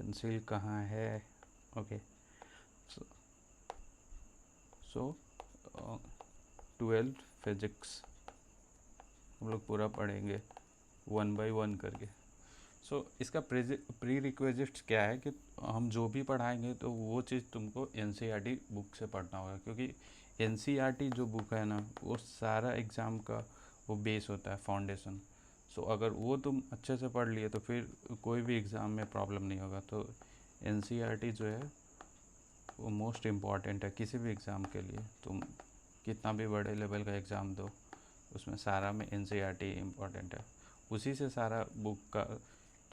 Pencil कहाँ है? Okay, सो 12 physics हम लोग पूरा पढ़ेंगे 1 बाय 1 करके। इसका प्री रिक्वेजिट्स क्या है कि हम जो भी पढ़ाएंगे तो वो चीज़ तुमको NCERT बुक से पढ़ना होगा, क्योंकि NCERT जो बुक है ना वो सारा एग्ज़ाम का वो बेस होता है, फाउंडेशन। अगर वो तुम अच्छे से पढ़ लिए तो फिर कोई भी एग्ज़ाम में प्रॉब्लम नहीं होगा। तो NCERT जो है वो मोस्ट इम्पॉर्टेंट है किसी भी एग्ज़ाम के लिए। तुम कितना भी बड़े लेवल का एग्ज़ाम दो, उसमें सारा में NCERT इम्पॉर्टेंट है। उसी से सारा बुक का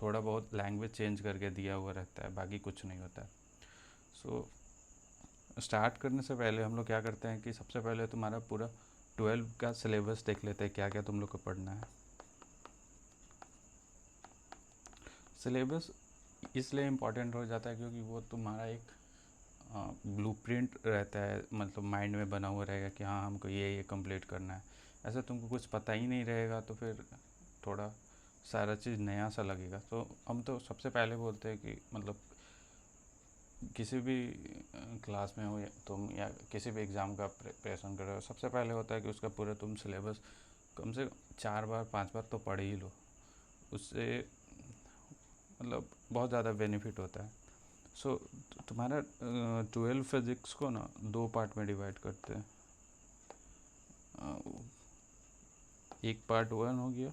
थोड़ा बहुत लैंग्वेज चेंज करके दिया हुआ रहता है, बाकी कुछ नहीं होता है। स्टार्ट करने से पहले हम लोग क्या करते हैं कि सबसे पहले तुम्हारा पूरा 12 का सिलेबस देख लेते हैं, क्या क्या तुम लोग को पढ़ना है। सिलेबस इसलिए इम्पॉर्टेंट हो जाता है क्योंकि वो तुम्हारा एक ब्लूप्रिंट रहता है, मतलब माइंड में बना हुआ रहेगा कि हाँ हमको ये कंप्लीट करना है। ऐसे तुमको कुछ पता ही नहीं रहेगा तो फिर थोड़ा सारा चीज़ नया सा लगेगा। तो हम तो सबसे पहले बोलते हैं कि मतलब किसी भी क्लास में हो या तुम या किसी भी एग्ज़ाम का प्रिपरेशन कर रहे हो, सबसे पहले होता है कि उसका पूरा तुम सिलेबस कम से 4 बार 5 बार तो पढ़ ही लो। उससे मतलब बहुत ज़्यादा बेनिफिट होता है। तुम्हारा 12 फिजिक्स को ना 2 पार्ट में डिवाइड करते हैं। एक पार्ट 1 हो गया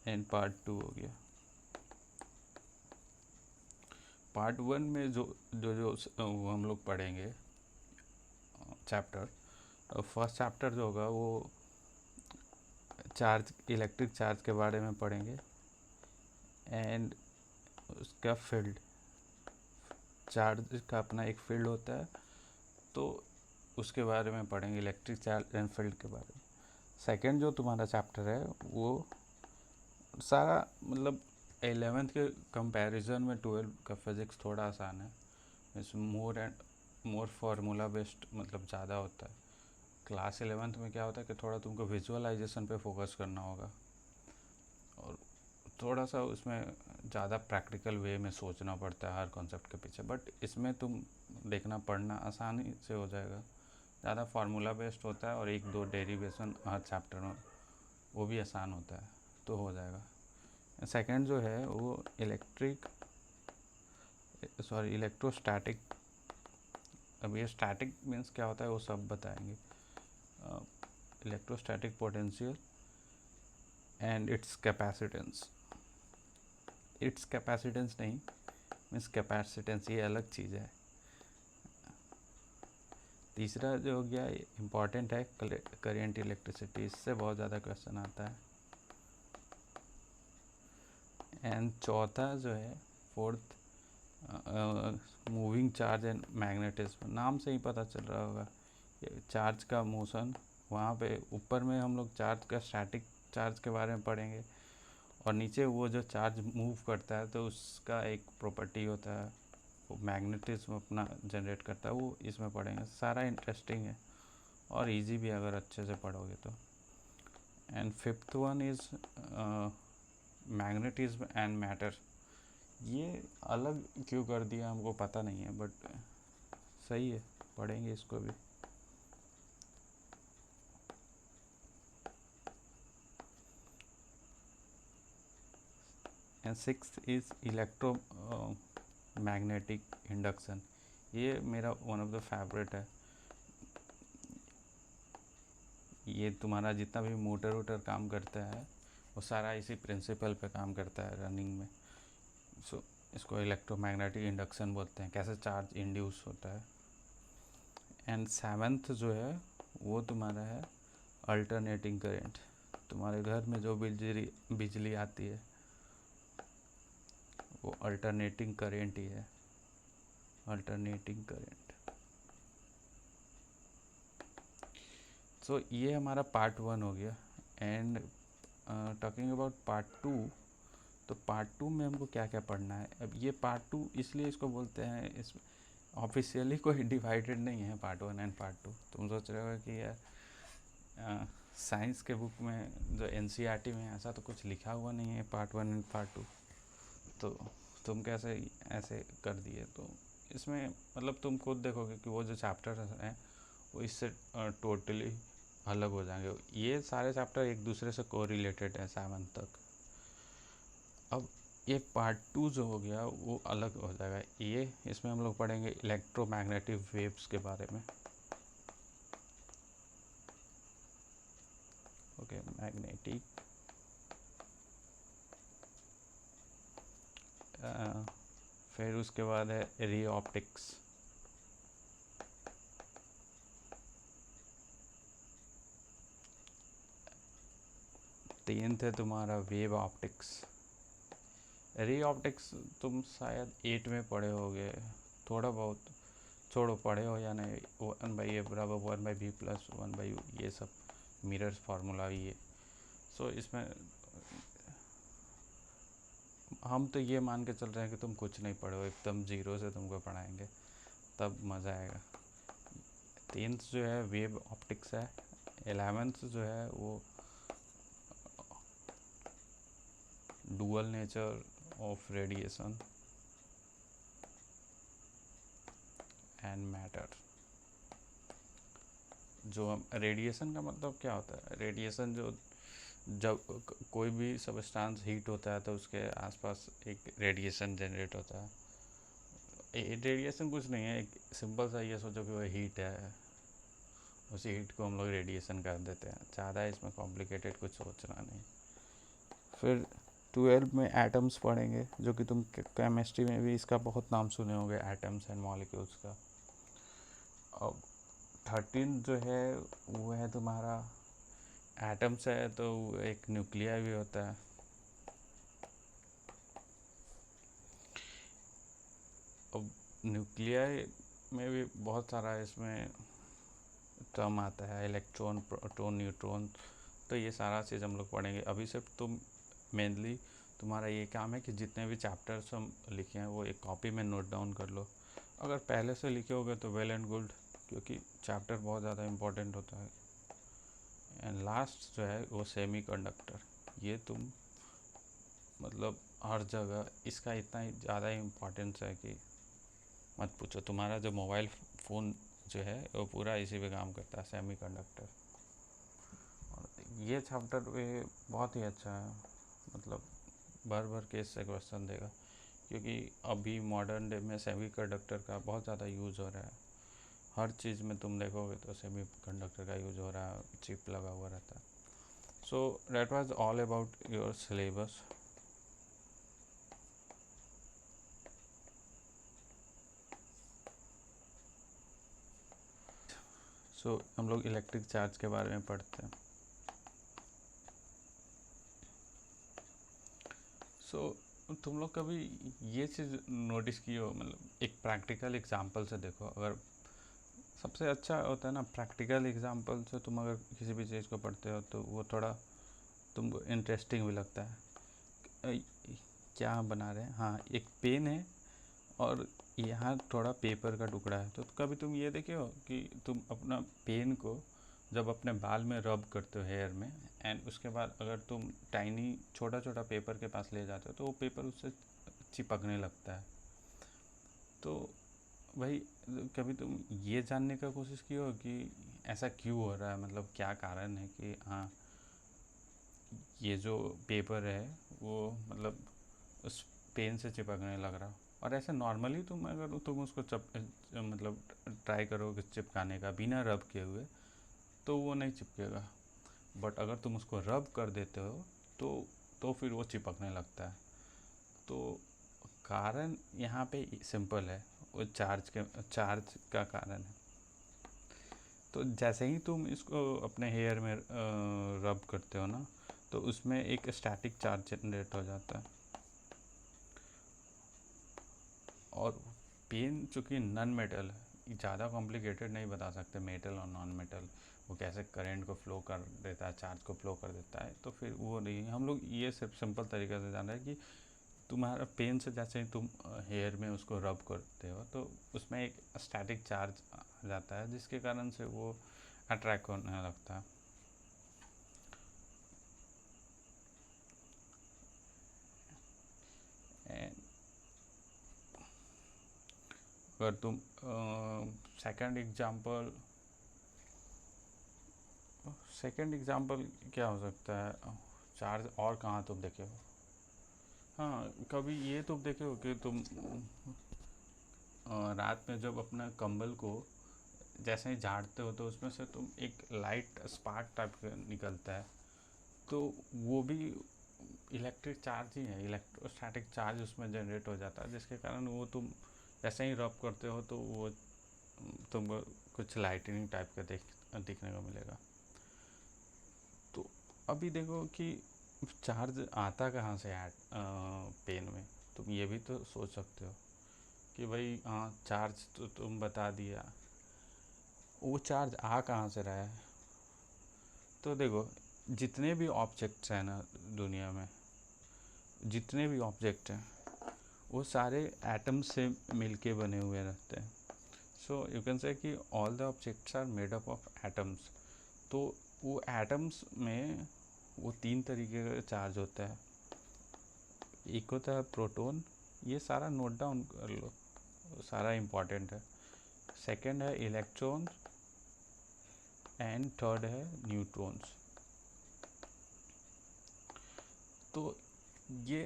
एंड पार्ट 2 हो गया। पार्ट 1 में जो जो जो हम लोग पढ़ेंगे चैप्टर, फर्स्ट चैप्टर जो होगा वो इलेक्ट्रिक चार्ज के बारे में पढ़ेंगे एंड उसका फील्ड, चार्ज का अपना एक फील्ड होता है तो उसके बारे में पढ़ेंगे, इलेक्ट्रिक चार्ज एंड फील्ड के बारे में। सेकंड जो तुम्हारा चैप्टर है वो सारा मतलब 11th के कंपैरिजन में 12 का फिज़िक्स थोड़ा आसान है। इसमें मोर फार्मूला बेस्ड मतलब ज़्यादा होता है। क्लास 11th में क्या होता है कि थोड़ा तुमको विजुअलाइजेशन पे फोकस करना होगा और थोड़ा सा उसमें ज़्यादा प्रैक्टिकल वे में सोचना पड़ता है हर कॉन्सेप्ट के पीछे। बट इसमें तुम देखना पढ़ना आसानी से हो जाएगा, ज़्यादा फार्मूला बेस्ड होता है और 1-2 डेरिवेशन हर चैप्टर में, वो भी आसान होता है तो हो जाएगा। सेकंड जो है वो इलेक्ट्रोस्टैटिक। अब ये स्टैटिक मीन्स क्या होता है वो सब बताएंगे। Electrostatic potential and it's capacitance. It's capacitance नहीं मीन्स कैपेसिटेंस, ये अलग चीज़ है। तीसरा जो हो गया इम्पॉर्टेंट है करेंट इलेक्ट्रिसिटी, इससे बहुत ज़्यादा क्वेश्चन आता है। एंड चौथा जो है fourth moving charge and magnetism. नाम से ही पता चल रहा होगा चार्ज का मोशन। वहाँ पे ऊपर में हम लोग चार्ज का स्टैटिक चार्ज के बारे में पढ़ेंगे और नीचे वो जो चार्ज मूव करता है तो उसका एक प्रॉपर्टी होता है, वो मैग्नेटिज्म अपना जनरेट करता है, वो इसमें पढ़ेंगे। सारा इंटरेस्टिंग है और इजी भी अगर अच्छे से पढ़ोगे तो। And fifth one is magnetism and matter. ये अलग क्यों कर दिया हमको पता नहीं है, बट सही है, पढ़ेंगे इसको भी। And sixth is electro magnetic induction. ये मेरा वन ऑफ द फेवरेट है। ये तुम्हारा जितना भी मोटर वोटर काम करता है वो सारा इसी प्रिंसिपल पे काम करता है रनिंग में। इसको इलेक्ट्रोमैग्नेटिक इंडक्शन बोलते हैं, कैसे चार्ज इंड्यूस होता है। एंड सेवन्थ जो है वो तुम्हारा है अल्टरनेटिंग करेंट। तुम्हारे घर में जो बिजली आती है वो अल्टरनेटिंग करेंट ही है, अल्टरनेटिंग करेंट। ये हमारा पार्ट 1 हो गया। एंड टॉकिंग अबाउट पार्ट 2, तो पार्ट 2 में हमको क्या क्या पढ़ना है। अब ये पार्ट 2 इसलिए इसको बोलते हैं, इस ऑफिशियली कोई डिवाइडेड नहीं है पार्ट 1 एंड पार्ट 2। तुम सोच रहे हो कि यार साइंस के बुक में जो NCERT में ऐसा तो कुछ लिखा हुआ नहीं है पार्ट 1 एंड पार्ट 2। तो तुम कैसे ऐसे कर दिए। तो इसमें मतलब तुम खुद देखोगे कि वो जो चैप्टर हैं वो इससे टोटली अलग हो जाएंगे। ये सारे चैप्टर एक दूसरे से कोरिलेटेड है 7 तक। अब ये पार्ट 2 जो हो गया वो अलग हो जाएगा। ये इसमें हम लोग पढ़ेंगे इलेक्ट्रोमैग्नेटिक वेव्स के बारे में। ओके, मैग्नेटिक फिर उसके बाद है रे ऑप्टिक्स। टेंथ है तुम्हारा वेव ऑप्टिक्स। रे ऑप्टिक्स तुम शायद 8 में पढ़े होगे थोड़ा बहुत, छोड़ो पढ़े हो या नहीं। 1/a बराबर 1/b प्लस 1/u, ये सब मिरर्स फार्मूला ये। सो इसमें हम तो ये मान के चल रहे हैं कि तुम कुछ नहीं पढ़े हो, एकदम जीरो से तुमको पढ़ाएंगे, तब मज़ा आएगा। 10th जो है वेव ऑप्टिक्स है। 11th जो है वो dual nature of radiation and matter. जो हम रेडिएशन का मतलब क्या होता है, रेडिएशन जो जब कोई भी सबस्टांस हीट होता है तो उसके आसपास एक रेडिएशन जनरेट होता है। रेडिएशन कुछ नहीं है, एक सिंपल सा ये सोचो कि वो हीट है, उसी हीट को हम लोग रेडिएशन कर देते हैं। ज़्यादा इसमें कॉम्प्लिकेटेड कुछ सोचना नहीं। फिर 12 में एटम्स पढ़ेंगे, जो कि तुम केमिस्ट्री में भी इसका बहुत नाम सुने होंगे, एटम्स एंड मॉलिक्यूल्स का। अब 13 जो है वो है तुम्हारा एटम्स है तो एक न्यूक्लिया भी होता है। अब न्यूक्लिया में भी बहुत सारा इसमें टर्म आता है, इलेक्ट्रॉन, प्रोटॉन, न्यूट्रॉन। तो ये सारा चीज़ हम लोग पढ़ेंगे। अभी सिर्फ तुम मेनली तुम्हारा ये काम है कि जितने भी चैप्टर्स हम लिखे हैं वो एक कॉपी में नोट डाउन कर लो। अगर पहले से लिखे होगे तो वेल एंड गुड, क्योंकि चैप्टर बहुत ज़्यादा इम्पोर्टेंट होता है। एंड लास्ट जो है वो सेमी कंडक्टर। ये तुम मतलब हर जगह इसका इतना ही ज़्यादा इम्पोर्टेंस है कि मत पूछो। तुम्हारा जो मोबाइल फ़ोन जो है वो पूरा इसी पे काम करता है, सेमी कंडक्टर। और ये चैप्टर पे बहुत ही अच्छा है, मतलब भर भर के इससे क्वेश्चन देगा, क्योंकि अभी मॉडर्न डे में सेमी कंडक्टर का बहुत ज़्यादा यूज़ हो रहा है। हर चीज़ में तुम देखोगे तो सेमी कंडक्टर का यूज़ हो रहा है, चिप लगा हुआ रहता है। So that was all about your syllabus. So हम लोग इलेक्ट्रिक चार्ज के बारे में पढ़ते हैं। सो तुम लोग कभी ये चीज़ नोटिस की हो, मतलब एक प्रैक्टिकल एग्जांपल से देखो। अगर सबसे अच्छा होता है ना प्रैक्टिकल एग्जांपल से, तुम अगर किसी भी चीज़ को पढ़ते हो तो वो थोड़ा तुमको इंटरेस्टिंग भी लगता है। अ, क्या बना रहे हैं, हाँ एक पेन है और यहाँ थोड़ा पेपर का टुकड़ा है। तो कभी तुम ये देखे हो कि तुम अपना पेन को जब अपने बाल में रब करते हो हेयर में, एंड उसके बाद अगर तुम टाइनी छोटा छोटा पेपर के पास ले जाते हो तो वो पेपर उससे चिपकने लगता है। तो भाई कभी तुम ये जानने का कोशिश की हो कि ऐसा क्यों हो रहा है, मतलब क्या कारण है कि हाँ ये जो पेपर है वो मतलब उस पेन से चिपकने लग रहा हो। और ऐसे नॉर्मली तुम अगर तुम उसको मतलब ट्राई करोगे चिपकाने का बिना रब किए हुए तो वो नहीं चिपकेगा। बट अगर तुम उसको रब कर देते हो तो फिर वो चिपकने लगता है। तो कारण यहाँ पे सिंपल है, वो चार्ज का कारण है। तो जैसे ही तुम इसको अपने हेयर में रब करते हो ना, तो उसमें एक स्टैटिक चार्ज जनरेट हो जाता है। और पेन चूँकि नॉन मेटल है, ज़्यादा कॉम्प्लिकेटेड नहीं बता सकते मेटल और नॉन मेटल वो कैसे करंट को फ्लो कर देता है, चार्ज को फ्लो कर देता है। तो फिर वो नहीं, हम लोग ये सिर्फ सिंपल तरीके से जान रहे हैं कि तुम्हारा पेन से जैसे ही तुम हेयर में उसको रब करते हो तो उसमें एक स्टैटिक चार्ज आ जाता है, जिसके कारण से वो अट्रैक्ट होने लगता है। अगर तुम सेकंड एग्जांपल क्या हो सकता है, चार्ज और कहाँ तुम देखे हो? हाँ, कभी ये तुम देखे हो कि तुम रात में जब अपना कंबल को जैसे ही झाड़ते हो तो उसमें से तुम एक लाइट स्पार्क टाइप का निकलता है, तो वो भी इलेक्ट्रिक चार्ज ही है, इलेक्ट्रोस्टैटिक चार्ज उसमें जनरेट हो जाता है, जिसके कारण वो तुम जैसे ही रब करते हो तो वो तुमको कुछ लाइटनिंग टाइप का दिखने को मिलेगा। तो अभी देखो कि चार्ज आता कहाँ से है पेन में, तुम ये भी तो सोच सकते हो कि भाई हाँ चार्ज तो तुम बता दिया, वो चार्ज आ कहाँ से रहा है? तो देखो, जितने भी ऑब्जेक्ट्स हैं ना दुनिया में, जितने भी ऑब्जेक्ट हैं वो सारे एटम से मिलके बने हुए रहते हैं। सो यू कैन से कि all the objects are made up of atoms. तो वो एटम्स में वो तीन तरीके का चार्ज होता है। एक होता है प्रोटॉन, ये सारा नोट डाउन कर लो, सारा इम्पॉर्टेंट है। सेकंड है इलेक्ट्रॉन एंड थर्ड है न्यूट्रॉन्स। तो ये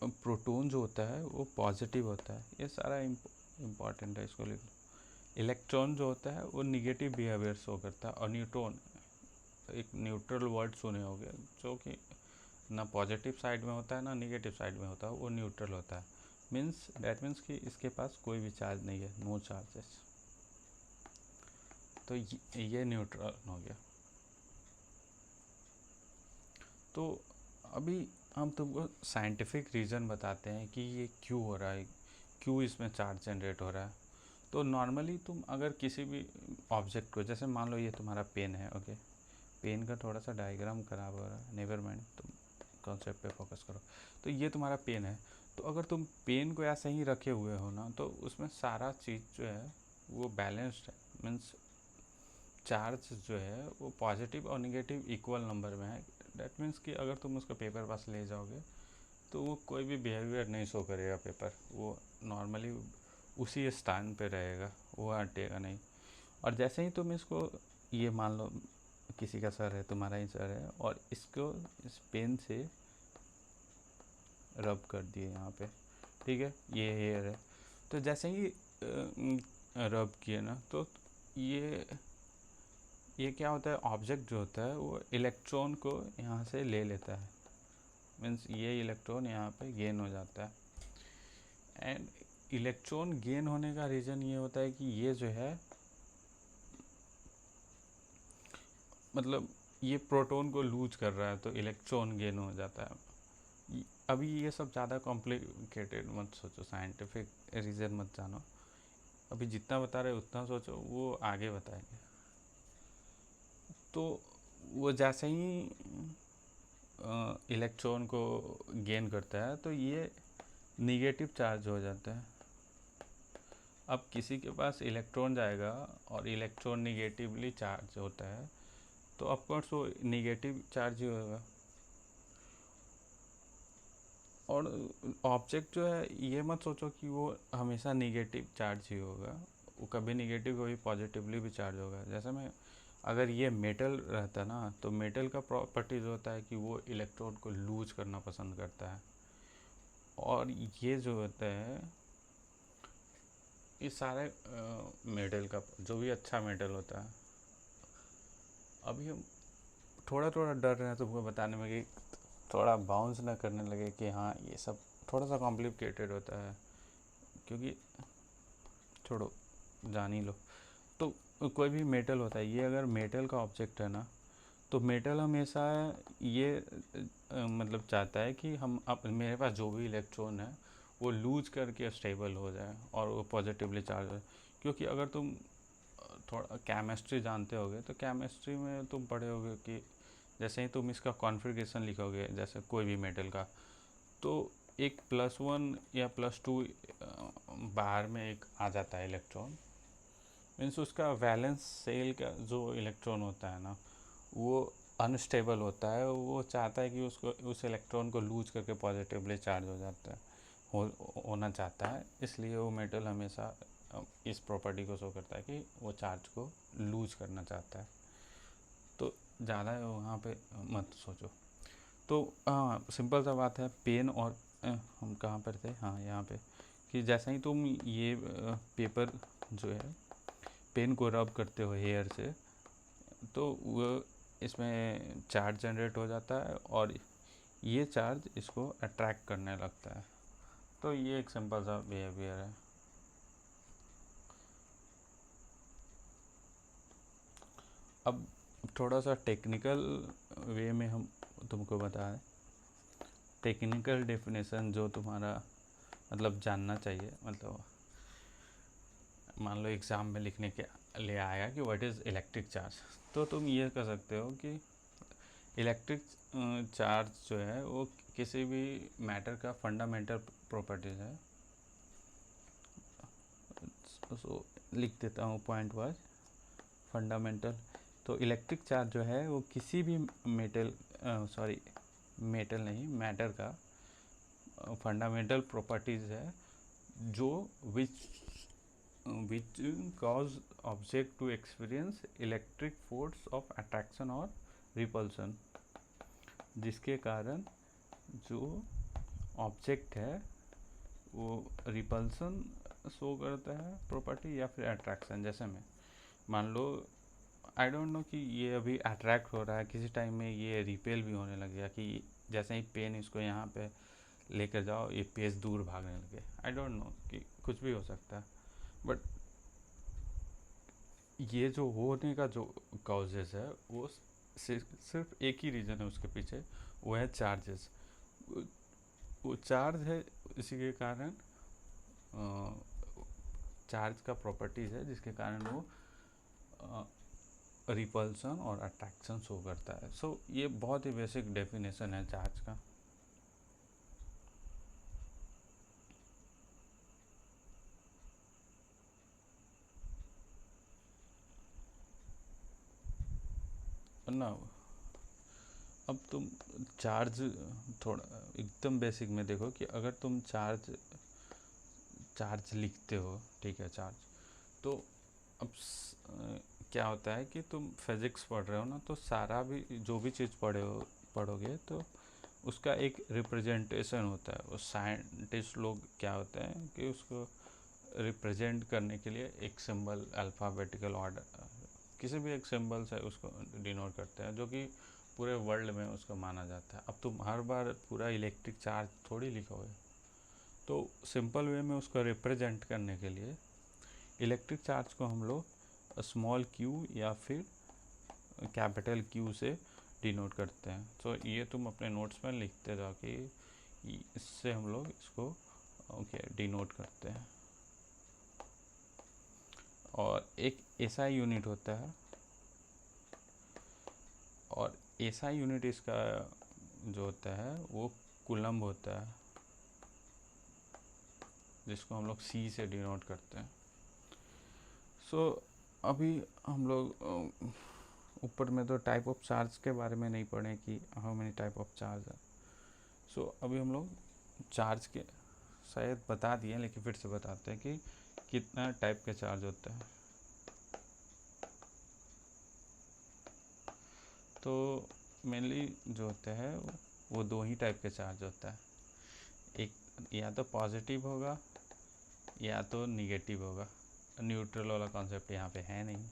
प्रोटॉन जो होता है वो पॉजिटिव होता है, ये सारा इम्पॉर्टेंट है, इसको लिख लो। इलेक्ट्रॉन जो होता है वो निगेटिव बिहेवियर शो करता है, और न्यूट्रॉन एक न्यूट्रल वर्ड सुने होंगे, जो कि ना पॉजिटिव साइड में होता है ना निगेटिव साइड में होता है, वो न्यूट्रल होता है। दैट मीन्स कि इसके पास कोई भी चार्ज नहीं है, नो चार्जेस। तो ये न्यूट्रल हो गया। तो अभी हम तुमको साइंटिफिक रीज़न बताते हैं कि ये क्यों हो रहा है, क्यों इसमें चार्ज जनरेट हो रहा है। तो नॉर्मली तुम अगर किसी भी ऑब्जेक्ट को, जैसे मान लो ये तुम्हारा पेन है, ओके, पेन का थोड़ा सा डायग्राम खराब हो रहा है, नेवर माइंड, तुम कॉन्सेप्ट पे फोकस करो। तो ये तुम्हारा पेन है, तो अगर तुम पेन को ऐसे ही रखे हुए हो ना, तो उसमें सारा चीज़ जो है वो बैलेंस्ड है। मीन्स चार्ज जो है वो पॉजिटिव और निगेटिव इक्वल नंबर में है। डैट मीन्स कि अगर तुम उसका पेपर पास ले जाओगे तो वो कोई भी बिहेवियर नहीं शो करेगा पेपर, वो नॉर्मली उसी स्थान पे रहेगा, वो हटेगा नहीं। और जैसे ही तुम इसको, ये मान लो किसी का सर है, तुम्हारा ही सर है, और इसको इस पेन से रब कर दिए यहाँ पे, ठीक है, ये हेयर है। तो जैसे ही रब किए ना, तो ये क्या होता है, ऑब्जेक्ट जो होता है वो इलेक्ट्रॉन को यहाँ से ले लेता है। मीन्स ये इलेक्ट्रॉन यहाँ पे गेन हो जाता है। एंड इलेक्ट्रॉन गेन होने का रीज़न ये होता है कि ये जो है, मतलब ये प्रोटॉन को लूज कर रहा है, तो इलेक्ट्रॉन गेन हो जाता है। अभी ये सब ज़्यादा कॉम्प्लिकेटेड मत सोचो, साइंटिफिक रीज़न मत जानो, अभी जितना बता रहे उतना सोचो, वो आगे बताएंगे। तो वो जैसे ही इलेक्ट्रॉन को गेन करता है तो ये निगेटिव चार्ज हो जाता है। अब किसी के पास इलेक्ट्रॉन जाएगा और इलेक्ट्रॉन निगेटिवली चार्ज होता है, तो ऑफकोर्स वो निगेटिव चार्ज ही होगा। और ऑब्जेक्ट जो है, ये मत सोचो कि वो हमेशा निगेटिव चार्ज ही होगा, वो कभी निगेटिव कभी पॉजिटिवली भी चार्ज होगा। जैसे मैं, अगर ये मेटल रहता ना, तो मेटल का प्रॉपर्टीज होता है कि वो इलेक्ट्रॉन को लूज करना पसंद करता है। और ये जो होता है, ये सारे मेटल का जो भी अच्छा मेटल होता है, अभी हम थोड़ा थोड़ा डर रहे हैं तुमको बताने में कि थोड़ा बाउंस ना करने लगे कि हाँ ये सब थोड़ा सा कॉम्प्लिकेटेड होता है, क्योंकि छोड़ो, जान ही लो। तो कोई भी मेटल होता है, ये अगर मेटल का ऑब्जेक्ट है ना, तो मेटल हमेशा ये मतलब चाहता है कि हम अब मेरे पास जो भी इलेक्ट्रॉन है वो लूज करके स्टेबल हो जाए और वो पॉजिटिवली चार्ज हो। क्योंकि अगर तुम थोड़ा केमिस्ट्री जानते होगे, तो केमिस्ट्री में तुम पढ़े होगे कि जैसे ही तुम इसका कॉन्फ़िगरेशन लिखोगे, जैसे कोई भी मेटल का, तो एक +1 या +2 बाहर में एक आ जाता है इलेक्ट्रॉन। मीन्स उसका वैलेंस सेल का जो इलेक्ट्रॉन होता है ना, वो अनस्टेबल होता है, वो चाहता है कि उसको उस इलेक्ट्रॉन को लूज करके पॉजिटिवली चार्ज हो जाता है, होना चाहता है, इसलिए वो मेटल हमेशा इस प्रॉपर्टी को शो करता है कि वो चार्ज को लूज करना चाहता है। तो ज़्यादा वहाँ पे मत सोचो। तो सिंपल सा बात है, पेन और हम कहाँ पर थे, हाँ यहाँ पे, कि जैसे ही तुम ये पेपर जो है पेन को रब करते हो हेयर से, तो वो इसमें चार्ज जनरेट हो जाता है और ये चार्ज इसको अट्रैक्ट करने लगता है। तो ये एक सिंपल सा बिहेवियर है। अब थोड़ा सा टेक्निकल वे में हम तुमको बताएं, टेक्निकल डेफिनेशन जो तुम्हारा मतलब जानना चाहिए, मतलब मान लो एग्ज़ाम में लिखने के लिए आया कि व्हाट इज़ इलेक्ट्रिक चार्ज, तो तुम ये कह सकते हो कि इलेक्ट्रिक चार्ज जो है वो किसी भी मैटर का फंडामेंटल प्रॉपर्टीज़ है। सो लिख देता हूँ पॉइंट वाइज फंडामेंटल। तो इलेक्ट्रिक चार्ज जो है वो किसी भी मेटल नहीं, मैटर का फंडामेंटल प्रॉपर्टीज़ है जो which cause object to experience electric force of attraction और repulsion, जिसके कारण जो ऑब्जेक्ट है वो रिपल्सन शो करता है प्रॉपर्टी या फिर अट्रैक्शन। जैसे में मान लो आई डोंट नो कि ये अभी अट्रैक्ट हो रहा है, किसी टाइम में ये रिपेल भी होने लग गया कि जैसे ही पेन इसको यहाँ पे लेकर जाओ ये पेज दूर भागने लगे। आई डोंट नो कि कुछ भी हो सकता है, बट ये जो होने का जो कॉजेज है वो सिर्फ एक ही रीज़न है उसके पीछे, वो है चार्जेस। वो चार्ज है, इसी के कारण चार्ज का प्रॉपर्टीज़ है जिसके कारण वो रिपल्सन और अट्रैक्शन शो करता है। सो ये बहुत ही बेसिक डेफिनेशन है चार्ज का। ना अब तुम चार्ज थोड़ा एकदम बेसिक में देखो कि अगर तुम चार्ज लिखते हो, ठीक है, चार्ज, तो अब क्या होता है कि तुम फिज़िक्स पढ़ रहे हो ना, तो सारा भी जो भी चीज़ पढ़ोगे तो उसका एक रिप्रेजेंटेशन होता है। वो साइंटिस्ट लोग क्या होते हैं कि उसको रिप्रेजेंट करने के लिए एक सिंबल, अल्फ़ाबेटिकल ऑर्डर, किसी भी एक सिंबल से उसको डिनोट करते हैं, जो कि पूरे वर्ल्ड में उसको माना जाता है। अब तुम हर बार पूरा इलेक्ट्रिक चार्ज थोड़ी लिखोगे, तो सिंपल वे में उसको रिप्रेजेंट करने के लिए इलेक्ट्रिक चार्ज को हम लोग स्मॉल क्यू या फिर कैपिटल क्यू से डिनोट करते हैं। तो ये तुम अपने नोट्स में लिखते जाओ कि इससे हम लोग इसको डिनोट करते हैं। और एक एसआई यूनिट होता है, और एसआई यूनिट इसका जो होता है वो कूलम्ब होता है, जिसको हम लोग सी से डिनोट करते हैं। सो अभी हम लोग ऊपर में तो टाइप ऑफ चार्ज के बारे में नहीं पढ़े कि how many type of charge है। सो अभी हम लोग चार्ज के शायद बता दिए, लेकिन फिर से बताते हैं कि कितना टाइप के चार्ज होता है। तो मेनली जो होता है वो दो ही टाइप के चार्ज होता है, एक या तो पॉजिटिव होगा या तो निगेटिव होगा। न्यूट्रल वाला कॉन्सेप्ट यहाँ पे है नहीं।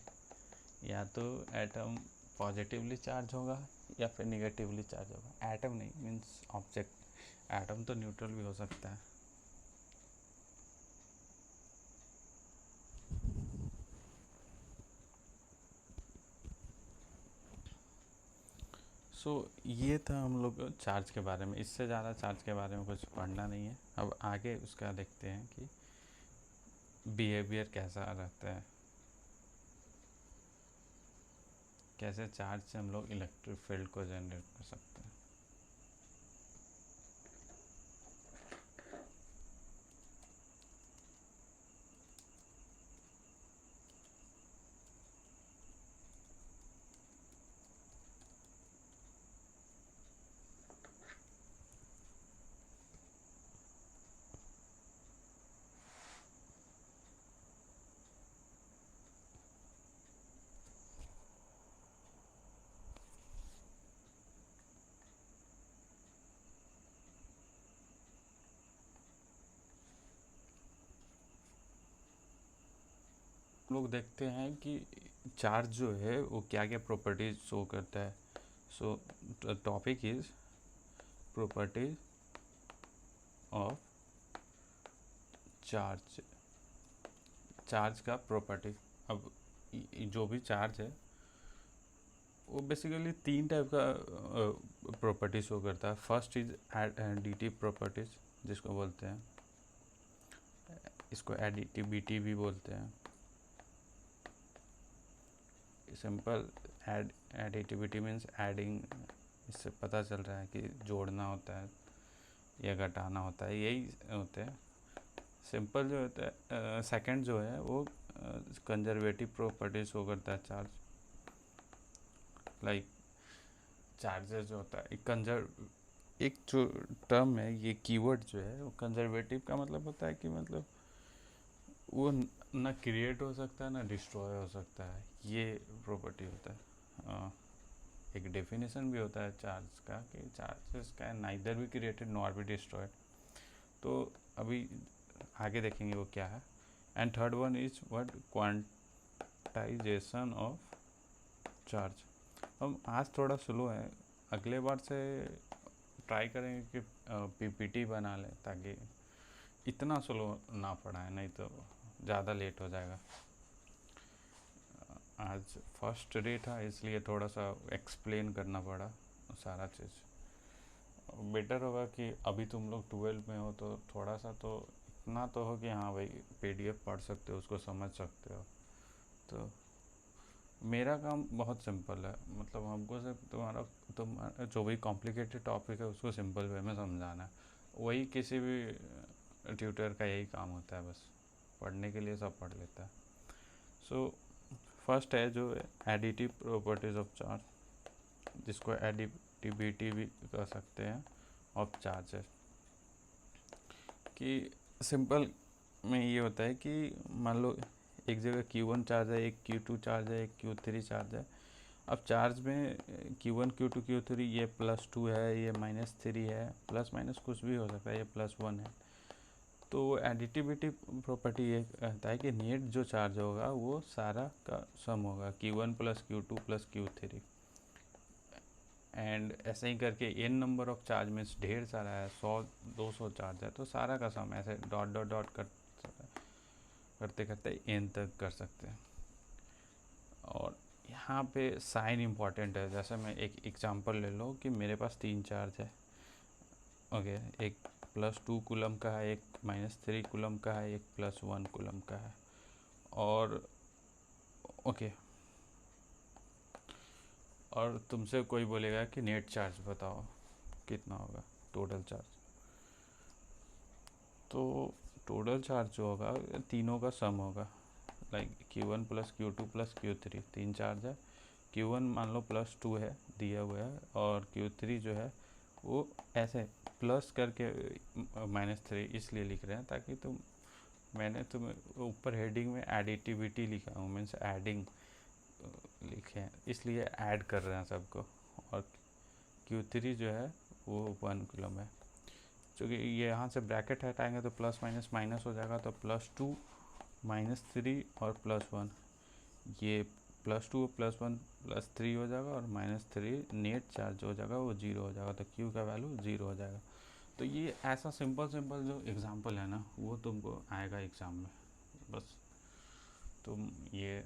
या तो एटम पॉजिटिवली चार्ज होगा या फिर निगेटिवली चार्ज होगा। एटम नहीं, मीन्स ऑब्जेक्ट। एटम तो न्यूट्रल भी हो सकता है। सो ये था हम लोग चार्ज के बारे में। इससे ज़्यादा चार्ज के बारे में कुछ पढ़ना नहीं है। अब आगे उसका देखते हैं कि बिहेवियर कैसा रहता है, कैसे चार्ज से हम लोग इलेक्ट्रिक फील्ड को जनरेट कर सकते हैं। लोग देखते हैं कि चार्ज जो है वो क्या क्या प्रॉपर्टीज शो करता है। सो topic is properties of charge. Charge का प्रॉपर्टी। अब जो भी चार्ज है वो बेसिकली तीन टाइप का प्रॉपर्टी शो करता है। फर्स्ट इज एडिटिव प्रॉपर्टीज, जिसको बोलते हैं, इसको एडिटिविटी भी बोलते हैं। Simple additivity means adding. इससे पता चल रहा है कि जोड़ना होता है या घटाना होता है, यही होते हैं। सिंपल जो होता है। सेकंड जो है वो कंजर्वेटिव प्रॉपर्टी शो करता है चार्ज। लाइक चार्जेस जो होता है एक जो टर्म है, ये कीवर्ड जो है वो कंजर्वेटिव का मतलब होता है कि मतलब वो ना क्रिएट हो सकता है ना डिस्ट्रॉय हो सकता है, ये प्रॉपर्टी होता है। एक डेफिनेशन भी होता है चार्ज का कि चार्जेस का नाइदर भी क्रिएटेड नॉर भी डिस्ट्रॉयड। तो अभी आगे देखेंगे वो क्या है। And third one is what quantization of charge. हम आज थोड़ा स्लो है, अगले बार से ट्राई करेंगे कि पीपीटी बना लें ताकि इतना स्लो ना पढ़ाएं, नहीं तो ज़्यादा लेट हो जाएगा। आज फर्स्ट डे था इसलिए थोड़ा सा एक्सप्लेन करना पड़ा सारा चीज़। बेटर होगा कि अभी तुम लोग 12 में हो तो थोड़ा सा तो इतना तो हो कि हाँ भाई पीडीएफ पढ़ सकते हो, उसको समझ सकते हो। तो मेरा काम बहुत सिंपल है, मतलब हमको सिर्फ तुम जो भी कॉम्प्लिकेटेड टॉपिक है उसको सिंपल वे में समझाना है। वही किसी भी ट्यूटर का यही काम होता है, बस पढ़ने के लिए सब पढ़ लेता है। सो फर्स्ट है जो एडिटिव प्रॉपर्टीज ऑफ चार्ज, जिसको एडिटिविटी भी कह सकते हैं ऑफ चार्जेस। कि सिंपल में ये होता है कि मान लो एक जगह Q1 चार्ज है, एक Q2 चार्ज है, एक Q3 चार्ज है। अब चार्ज में Q1 Q2 Q3 ये +2 है, ये -3 है, प्लस माइनस कुछ भी हो सकता है, ये +1 है। तो एडिटिविटी प्रॉपर्टी ये कहता है कि नेट जो चार्ज होगा वो सारा का सम होगा, Q1 + Q2 + Q3। एंड ऐसे ही करके n number of charge means ढेर सारा है, 100-200 चार्ज है, तो सारा का सम ऐसे डॉट डॉट डॉट करते करते n तक कर सकते हैं। और यहाँ पे साइन इम्पॉर्टेंट है। जैसे मैं एक एग्जांपल ले लो कि मेरे पास 3 चार्ज है, ओके, एक +2 कूलम का है, एक -3 कूलम का है, एक +1 कूलम का है। और ओके, और तुमसे कोई बोलेगा कि नेट चार्ज बताओ कितना होगा, टोटल चार्ज। तो टोटल चार्ज जो होगा तीनों का सम होगा। लाइक Q1 + Q2 + Q3 तीन चार्ज है। Q1 मान लो +2 है दिया हुआ है, और Q3 जो है वो ऐसे प्लस करके -3 इसलिए लिख रहे हैं ताकि मैंने ऊपर हेडिंग में एडिटिविटी लिखा हूँ, मीन्स एडिंग लिखे हैं, इसलिए ऐड कर रहे हैं सबको। और Q3 जो है वो 1 कूलम है। चूँकि ये यहाँ से ब्रैकेट हटाएंगे तो प्लस माइनस माइनस हो जाएगा, तो +2 -3 और +1, ये +2 +1 +3 हो जाएगा, और -3 नेट चार्ज हो जाएगा वो 0 हो जाएगा, तो Q का वैल्यू 0 हो जाएगा। तो ये ऐसा सिंपल जो एग्जांपल है ना वो तुमको आएगा एग्ज़ाम में, बस तुम ये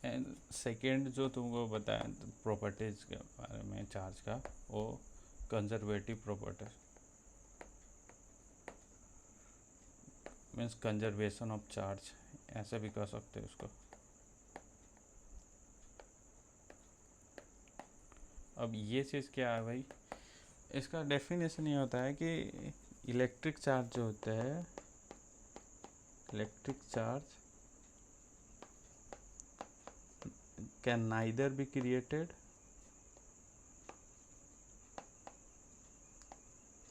एंड सेकेंड जो तुमको बताया प्रॉपर्टीज के बारे में चार्ज का, वो conservative properties means conservation of charge, ऐसे भी कह सकते हो उसको। अब ये चीज़ क्या है भाई, इसका डेफिनेशन ये होता है कि इलेक्ट्रिक चार्ज जो होता है, electric charge can neither be created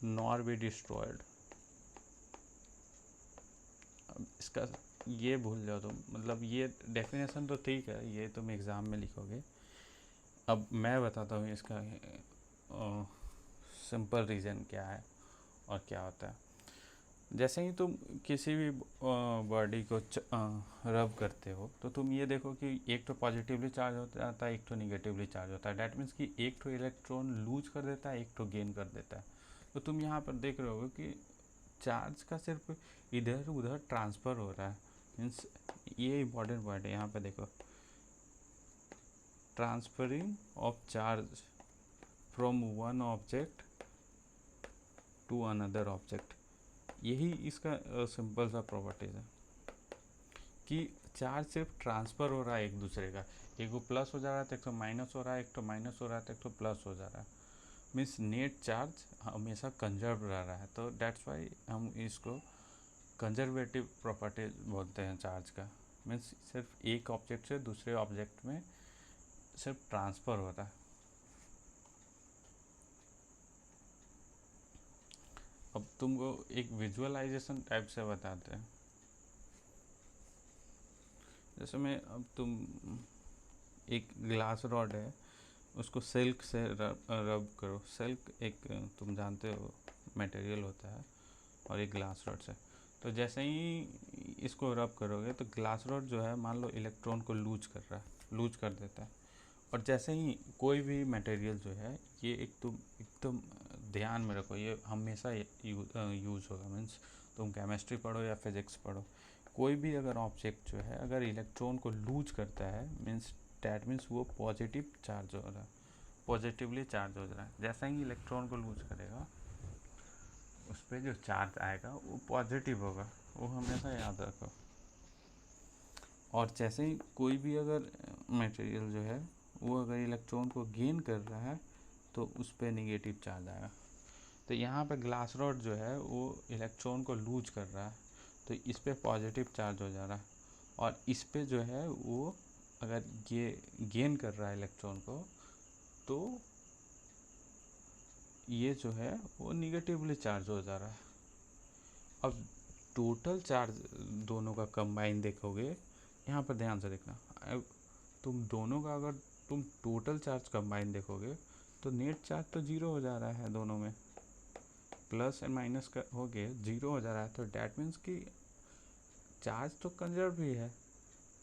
nor be destroyed. अब इसका ये भूल जाओ तुम, मतलब ये डेफिनेशन तो ठीक है, ये तुम एग्ज़ाम में लिखोगे। अब मैं बताता हूँ इसका सिंपल रीज़न क्या है और क्या होता है। जैसे ही तुम किसी भी बॉडी को रब करते हो तो तुम ये देखो कि एक तो पॉजिटिवली चार्ज हो जाता है, एक तो निगेटिवली चार्ज होता है। डैट मीन्स कि एक तो इलेक्ट्रॉन लूज कर देता है, एक तो गेन कर देता है। तो तुम यहाँ पर देख रहे हो कि चार्ज का सिर्फ इधर उधर ट्रांसफ़र हो रहा है। मीन्स ये इम्पॉर्टेंट पॉइंट है, यहाँ पे देखो, transferring of charge from one object to another object. यही इसका सिंपल सा प्रॉपर्टीज है कि चार्ज सिर्फ ट्रांसफ़र हो रहा है एक दूसरे का। एक को प्लस हो जा रहा है तो एक तो माइनस हो रहा है, एक तो माइनस हो रहा है तो एक तो प्लस हो जा रहा है। मीन्स नेट चार्ज हमेशा कंजर्व रह रहा है। तो डेट्स वाई हम इसको कंजर्वेटिव प्रॉपर्टी बोलते हैं चार्ज का। मीन्स सिर्फ एक ऑब्जेक्ट से दूसरे ऑब्जेक्ट में सिर्फ ट्रांसफ़र हो रहा है। अब तुमको एक विजुअलाइजेशन टाइप से बताते हैं। जैसे मैं अब तुम एक ग्लास रॉड है, उसको सिल्क से रब करो। सिल्क एक तुम जानते हो मटेरियल होता है, और एक ग्लास रॉड से। तो जैसे ही इसको रब करोगे तो ग्लास रॉड जो है मान लो इलेक्ट्रॉन को लूज कर रहा है, लूज कर देता है। और जैसे ही कोई भी मटेरियल जो है, ये एकदम ध्यान में रखो, ये हमेशा यूज़ होगा। मीन्स तुम केमिस्ट्री पढ़ो या फिज़िक्स पढ़ो, कोई भी अगर ऑब्जेक्ट जो है अगर इलेक्ट्रॉन को लूज करता है, मीन्स डैट मीन्स वो पॉजिटिव चार्ज हो रहा है, पॉजिटिवली चार्ज हो रहा है। जैसे ही इलेक्ट्रॉन को लूज करेगा उस पर जो चार्ज आएगा वो पॉजिटिव होगा, वो हमेशा याद रखो। और जैसे ही कोई भी अगर मटेरियल जो है वो अगर इलेक्ट्रॉन को गेन कर रहा है तो उस पर निगेटिव चार्ज आएगा। तो यहाँ पे ग्लास रॉड जो है वो इलेक्ट्रॉन को लूज कर रहा है, तो इस पे पॉजिटिव चार्ज हो जा रहा है। और इस पे जो है वो अगर ये गेन कर रहा है इलेक्ट्रॉन को, तो ये जो है वो निगेटिवली चार्ज हो जा रहा है। अब टोटल चार्ज दोनों का कंबाइन देखोगे, यहाँ पर ध्यान से देखना। अब तुम दोनों का अगर तुम टोटल चार्ज कंबाइन देखोगे तो नेट चार्ज तो जीरो हो जा रहा है दोनों में, प्लस एंड माइनस का हो गए जीरो हो जा रहा है। तो डैट मीन्स कि चार्ज तो कंजर्व ही है।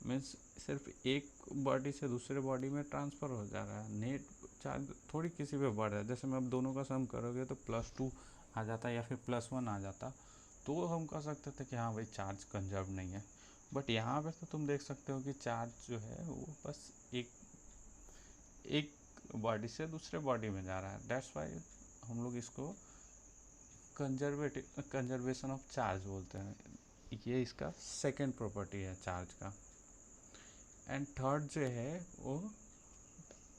मीन्स सिर्फ एक बॉडी से दूसरे बॉडी में ट्रांसफ़र हो जा रहा है। नेट चार्ज थोड़ी किसी पे बढ़ रहा है। जैसे मैं अब दोनों का सम करोगे तो +2 आ जाता या फिर +1 आ जाता, तो हम कह सकते थे कि हाँ भाई चार्ज कंजर्व नहीं है। बट यहाँ पे तो तुम देख सकते हो कि चार्ज जो है वो बस एक बॉडी से दूसरे बॉडी में जा रहा है। दैट्स वाई हम लोग इसको कंजर्वेशन ऑफ चार्ज बोलते हैं। ये इसका सेकंड प्रॉपर्टी है चार्ज का। एंड थर्ड जो है वो,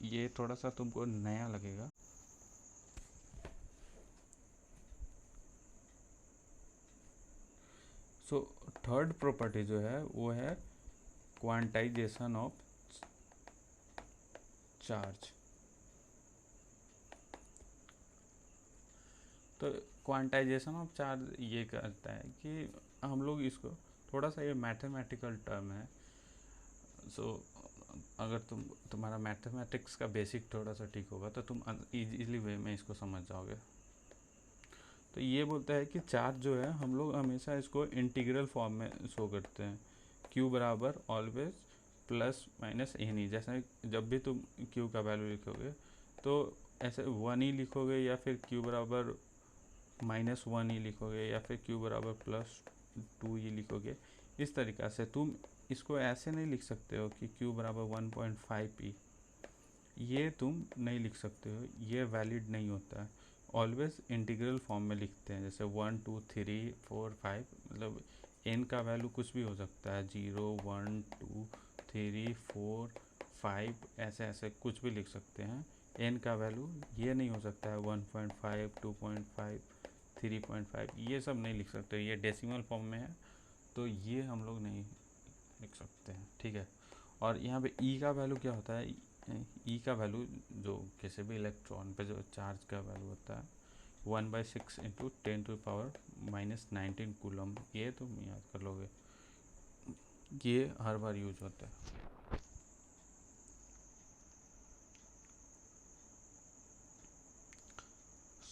ये थोड़ा सा तुमको नया लगेगा। सो थर्ड प्रॉपर्टी जो है वो है क्वांटाइजेशन ऑफ चार्ज। तो क्वांटाइजेशन ऑफ चार्ज ये करता है कि हम लोग इसको थोड़ा सा, ये मैथमेटिकल टर्म है। सो अगर तुम्हारा मैथमेटिक्स का बेसिक थोड़ा सा ठीक होगा तो तुम इजीली वे में इसको समझ जाओगे। तो ये बोलता है कि चार्ज जो है हम लोग हमेशा इसको इंटीग्रल फॉर्म में शो करते हैं। Q बराबर always plus minus n e. जैसे जब भी तुम Q का वैल्यू लिखोगे तो ऐसे 1 ही लिखोगे, या फिर Q बराबर -1 ही लिखोगे, या फिर Q बराबर +2 ही लिखोगे। इस तरीक़ा से तुम इसको ऐसे नहीं लिख सकते हो कि Q बराबर 1.5 ई। ये तुम नहीं लिख सकते हो, ये वैलिड नहीं होता है। ऑलवेज इंटीग्रल फॉर्म में लिखते हैं, जैसे 1 2 3 4 5, मतलब n का वैल्यू कुछ भी हो सकता है, 0 1 2 3 4 5, ऐसे ऐसे कुछ भी लिख सकते हैं। n का वैल्यू ये नहीं हो सकता है 1.5 2.5 3.5, ये सब नहीं लिख सकते, ये डेसिमल फॉर्म में है, तो ये हम लोग नहीं लिख सकते हैं, ठीक है। और यहाँ पे ई का वैल्यू क्या होता है? ई का वैल्यू जो किसी भी इलेक्ट्रॉन पे जो चार्ज का वैल्यू होता है 1/6 इंटू 10⁻⁻19 कूलम। ये तुम याद कर लोगे, ये हर बार यूज होता है।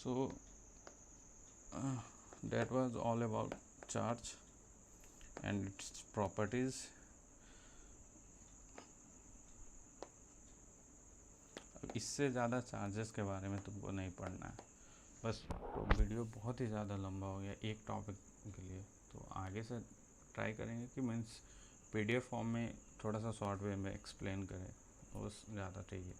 So that was all about charge and its properties. इससे ज़्यादा चार्जेस के बारे में तुमको नहीं पढ़ना है बस। तो वीडियो बहुत ही ज़्यादा लंबा हो गया एक टॉपिक के लिए, तो आगे से ट्राई करेंगे कि मीन्स PDF फॉर्म में थोड़ा सा शॉर्ट वे में एक्सप्लेन करें, बस ज़्यादा चाहिए।